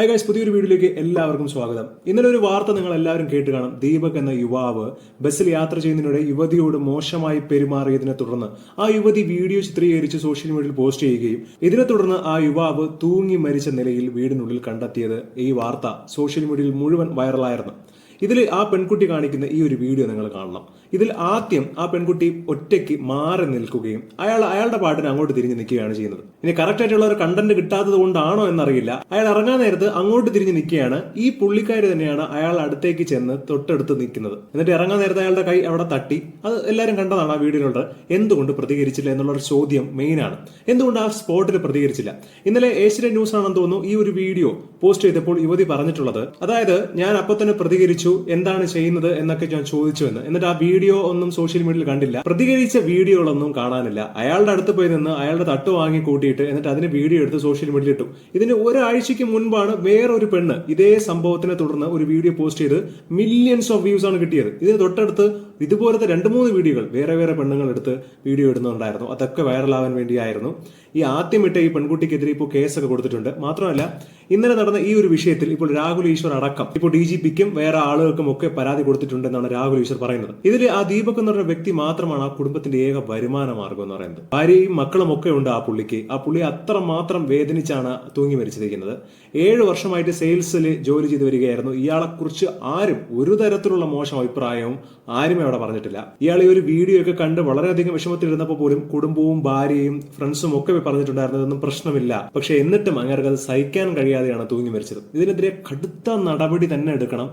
Hi guys, പുതിയൊരു വീഡിയോയിലേക്ക് എല്ലാവർക്കും സ്വാഗതം. ഇന്നലെ ഒരു വാർത്ത നിങ്ങൾ എല്ലാവരും കേട്ട് കാണും. ദീപക് എന്ന യുവാവ് ബസ്സിൽ യാത്ര ചെയ്യുന്നതിനിടെ യുവതിയോട് മോശമായി പെരുമാറിയതിനെ തുടർന്ന് ആ യുവതി വീഡിയോ ചിത്രീകരിച്ച് സോഷ്യൽ മീഡിയയിൽ പോസ്റ്റ് ചെയ്യുകയും ഇതിനെ തുടർന്ന് ആ യുവാവ് തൂങ്ങി മരിച്ച നിലയിൽ വീടിനുള്ളിൽ കണ്ടെത്തിയത് ഈ വാർത്ത സോഷ്യൽ മീഡിയയിൽ മുഴുവൻ വൈറലായിരുന്നു. ഇതിൽ ആ പെൺകുട്ടി കാണിക്കുന്ന ഈ ഒരു വീഡിയോ നിങ്ങൾ കാണണം. ഇതിൽ ആദ്യം ആ പെൺകുട്ടി ഒറ്റയ്ക്ക് മാറി നിൽക്കുകയും അയാളുടെ പാട്ടിന് അങ്ങോട്ട് തിരിഞ്ഞ് നിൽക്കുകയാണ് ചെയ്യുന്നത്. ഇനി കറക്റ്റ് ആയിട്ടുള്ള ഒരു കണ്ടന്റ് കിട്ടാത്തത് കൊണ്ടാണോ എന്നറിയില്ല, അയാൾ ഇറങ്ങാൻ നേരത്ത് അങ്ങോട്ട് തിരിഞ്ഞ് നിൽക്കുകയാണ്. ഈ പുള്ളിക്കാരി തന്നെയാണ് അയാൾ അടുത്തേക്ക് ചെന്ന് തൊട്ടടുത്ത് നിൽക്കുന്നത്. എന്നിട്ട് ഇറങ്ങാൻ നേരത്തെ അയാളുടെ കൈ അവിടെ തട്ടി. അത് എല്ലാവരും കണ്ടതാണ് ആ വീഡിയോയിലുള്ളത്. എന്തുകൊണ്ട് പ്രതികരിച്ചില്ല എന്നുള്ള ഒരു ചോദ്യം മെയിനാണ്. എന്തുകൊണ്ട് ആ സ്പോട്ടിൽ പ്രതികരിച്ചില്ല? ഇന്നലെ ഏഷ്യൻ ന്യൂസ് ആണെന്ന് തോന്നുന്നു ഈ ഒരു വീഡിയോ പോസ്റ്റ് ചെയ്തപ്പോൾ യുവതി പറഞ്ഞിട്ടുള്ളത്, അതായത് ഞാൻ അപ്പൊ തന്നെ പ്രതികരിച്ചു, എന്താണ് ചെയ്യുന്നത് എന്നൊക്കെ ഞാൻ ചോദിച്ചു എന്ന്. എന്നിട്ട് ആ വീഡിയോ ഒന്നും സോഷ്യൽ മീഡിയയിൽ കണ്ടില്ല. പ്രതികരിച്ച വീഡിയോകളൊന്നും കാണാനില്ല. അയാളുടെ അടുത്ത് പോയി നിന്ന് അയാളുടെ തട്ട് വാങ്ങി കൂട്ടിയിട്ട് എന്നിട്ട് അതിന് വീഡിയോ എടുത്ത് സോഷ്യൽ മീഡിയയിൽ ഇട്ടു. ഇതിന് ഒരാഴ്ചയ്ക്ക് മുൻപാണ് വേറൊരു പെണ്ണ് ഇതേ സംഭവത്തിനെ തുടർന്ന് ഒരു വീഡിയോ പോസ്റ്റ് ചെയ്ത് മില്യൺസ് ഓഫ് വ്യൂസ് ആണ് കിട്ടിയത്. ഇതിന് തൊട്ടടുത്ത് ഇതുപോലത്തെ 2-3 വീഡിയോകൾ വേറെ പെണ്ണുങ്ങൾ എടുത്ത് വീഡിയോ ഇടുന്നുണ്ടായിരുന്നു. അതൊക്കെ വൈറലാവാൻ വേണ്ടിയായിരുന്നു. ഈ ആദ്യം ഇട്ട ഈ പെൺകുട്ടിക്കെതിരെ ഇപ്പോൾ കേസൊക്കെ കൊടുത്തിട്ടുണ്ട്. മാത്രമല്ല, ഇന്നലെ നടന്ന ഈ ഒരു വിഷയത്തിൽ ഇപ്പോൾ രാഹുൽ ഈശ്വർ അടക്കം ഇപ്പോൾ DGPക്കും വേറെ ആളുകൾക്കും ഒക്കെ പരാതി കൊടുത്തിട്ടുണ്ടെന്നാണ് രാഹുൽ ഈശ്വർ പറയുന്നത്. ഇതിൽ ആ ദീപക് എന്ന് പറഞ്ഞ വ്യക്തി മാത്രമാണ് ആ കുടുംബത്തിന്റെ ഏക വരുമാന മാർഗം എന്ന് പറയുന്നത്. ഭാര്യയും മക്കളും ഒക്കെ ഉണ്ട് ആ പുള്ളിക്ക്. ആ പുള്ളി അത്രമാത്രം വേദനിച്ചാണ് തൂങ്ങി മരിച്ചിരിക്കുന്നത്. 7 വർഷമായിട്ട് സെയിൽസിൽ ജോലി ചെയ്ത് വരികയായിരുന്നു. ഇയാളെ കുറിച്ച് ആരും ഒരു തരത്തിലുള്ള മോശം അഭിപ്രായവും ആരുമേ അവിടെ പറഞ്ഞിട്ടില്ല. ഇയാൾ ഈ ഒരു വീഡിയോ ഒക്കെ കണ്ട് വളരെയധികം വിഷമത്തിലിരുന്നപ്പോൾ പോലും കുടുംബവും ഭാര്യയും ഫ്രണ്ട്സും ഒക്കെ പറഞ്ഞിട്ടുണ്ടായിരുന്നതൊന്നും പ്രശ്നമില്ല. പക്ഷെ എന്നിട്ടും അങ്ങേർക്ക് അത് സഹിക്കാൻ കഴിയാതെയാണ് തൂങ്ങി മരിച്ചത്. ഇതിനെതിരെ കടുത്ത നടപടി തന്നെ എടുക്കണം.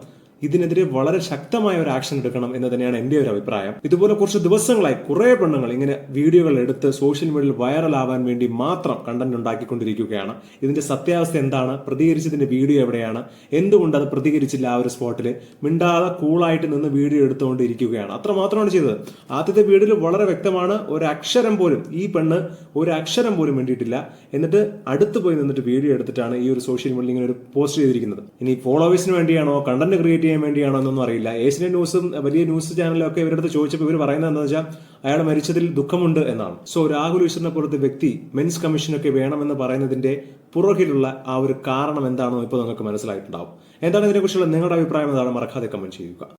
ഇതിനെതിരെ വളരെ ശക്തമായ ഒരു ആക്ഷൻ എടുക്കണം എന്ന് തന്നെയാണ് എന്റെ ഒരു അഭിപ്രായം. ഇതുപോലെ കുറച്ച് ദിവസങ്ങളായി കുറെ പെണ്ണുങ്ങൾ ഇങ്ങനെ വീഡിയോകൾ എടുത്ത് സോഷ്യൽ മീഡിയയിൽ വൈറലാവാൻ വേണ്ടി മാത്രം കണ്ടന്റ് ഉണ്ടാക്കിക്കൊണ്ടിരിക്കുകയാണ്. ഇതിന്റെ സത്യാവസ്ഥ എന്താണ്? പ്രതികരിച്ചതിന്റെ വീഡിയോ എവിടെയാണ്? എന്തുകൊണ്ട് അത് പ്രതികരിച്ചില്ല? ആ ഒരു സ്പോട്ടിൽ മിണ്ടാതെ കൂളായിട്ട് നിന്ന് വീഡിയോ എടുത്തുകൊണ്ടിരിക്കുകയാണ്. അത്ര മാത്രമാണ് ചെയ്തത്. ആദ്യത്തെ വീഡിയോയിൽ വളരെ വ്യക്തമാണ്, ഒരക്ഷരം പോലും ഈ പെണ്ണ് ഒരക്ഷരം പോലും വേണ്ടിയിട്ടില്ല. എന്നിട്ട് അടുത്ത് പോയി നിന്നിട്ട് വീഡിയോ എടുത്തിട്ടാണ് ഈ ഒരു സോഷ്യൽ മീഡിയയിൽ ഇങ്ങനെ ഒരു പോസ്റ്റ് ചെയ്തിരിക്കുന്നത്. ഇനി ഫോളോവേഴ്സിന് വേണ്ടിയാണോ, കണ്ടന്റ് ക്രിയേറ്റ് ചെയ്യാൻ വേണ്ടിയാണോ എന്നൊന്നും അറിയില്ല. ഏഷ്യൻ ന്യൂസും വലിയ ന്യൂസ് ചാനലൊക്കെ ഇവരടുത്ത് ചോദിച്ചപ്പോൾ ഇവർ പറയുന്നത് എന്താണെന്ന് വെച്ചാൽ അയാൾ മരിച്ചതിൽ ദുഃഖമുണ്ട് എന്നാണ്. സോ രാഹുൽ ഈശ്വറിനെ പോലത്തെ വ്യക്തി മെൻസ് കമ്മീഷനൊക്കെ വേണമെന്ന് പറയുന്നതിന്റെ പുറകിലുള്ള ആ ഒരു കാരണം എന്താണെന്ന് ഇപ്പോൾ നിങ്ങൾക്ക് മനസ്സിലായിട്ടുണ്ടാവും. എന്താണ് ഇതിനെക്കുറിച്ചുള്ള നിങ്ങളുടെ അഭിപ്രായം? എന്താണ്? മറക്കാതെ കമന്റ് ചെയ്യുക.